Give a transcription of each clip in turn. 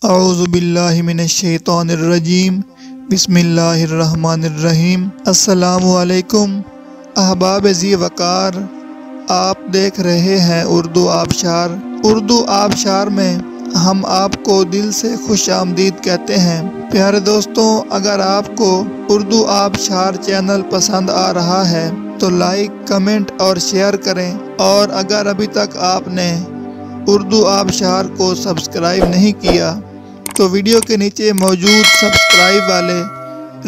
اعوذ باللہ من الشیطان الرجیم بسم اللہ الرحمن الرحیم۔ السلام علیکم احباب ذی وقار، آپ دیکھ رہے ہیں اردو آبشار۔ اردو آبشار میں ہم آپ کو دل سے خوش آمدید کہتے ہیں۔ پیارے دوستوں، اگر آپ کو اردو آبشار چینل پسند آ رہا ہے تو لائک، کمنٹ اور شیئر کریں، اور اگر ابھی تک آپ نے اردو آبشار کو سبسکرائب نہیں کیا تو ویڈیو کے نیچے موجود سبسکرائب والے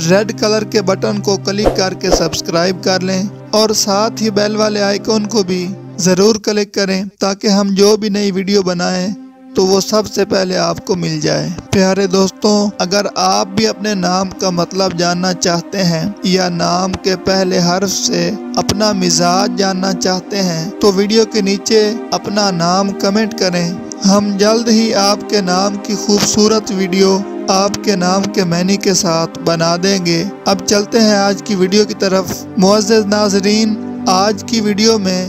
ریڈ کلر کے بٹن کو کلک کر کے سبسکرائب کر لیں، اور ساتھ ہی بیل والے آئیکن کو بھی ضرور کلک کریں تاکہ ہم جو بھی نئی ویڈیو بنائیں تو وہ سب سے پہلے آپ کو مل جائے۔ پیارے دوستوں، اگر آپ بھی اپنے نام کا مطلب جاننا چاہتے ہیں یا نام کے پہلے حرف سے اپنا مزاج جاننا چاہتے ہیں تو ویڈیو کے نیچے اپنا نام کمنٹ کریں۔ ہم جلد ہی آپ کے نام کی خوبصورت ویڈیو آپ کے نام کے معنی کے ساتھ بنا دیں گے۔ اب چلتے ہیں آج کی ویڈیو کی طرف۔ معزز ناظرین، آج کی ویڈیو میں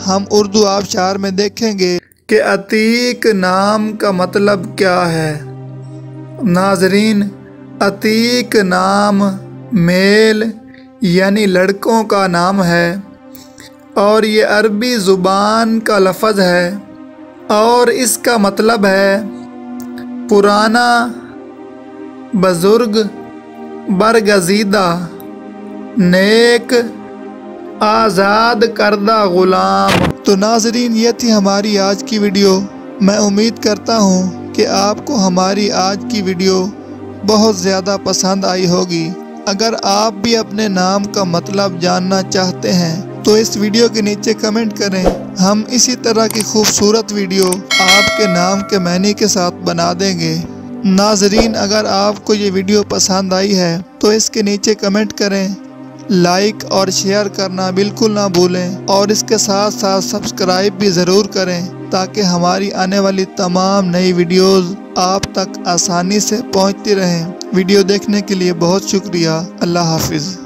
ہم اردو آبشار میں دیکھیں گے کہ عتیق نام کا مطلب کیا ہے۔ ناظرین، عتیق نام میل یعنی لڑکوں کا نام ہے، اور یہ عربی زبان کا لفظ ہے، اور اس کا مطلب ہے پرانا، بزرگ، برگزیدہ، نیک، آزاد کردہ غلام۔ تو ناظرین، یہ تھی ہماری آج کی ویڈیو۔ میں امید کرتا ہوں کہ آپ کو ہماری آج کی ویڈیو بہت زیادہ پسند آئی ہوگی۔ اگر آپ بھی اپنے نام کا مطلب جاننا چاہتے ہیں تو اس ویڈیو کے نیچے کمنٹ کریں۔ ہم اسی طرح کی خوبصورت ویڈیو آپ کے نام کے معنی کے ساتھ بنا دیں گے۔ ناظرین، اگر آپ کو یہ ویڈیو پسند آئی ہے تو اس کے نیچے کمنٹ کریں، لائک اور شیئر کرنا بالکل نہ بھولیں، اور اس کے ساتھ ساتھ سبسکرائب بھی ضرور کریں تاکہ ہماری آنے والی تمام نئی ویڈیوز آپ تک آسانی سے پہنچتی رہیں۔ ویڈیو دیکھنے کے لیے بہت شکریہ۔ اللہ حافظ۔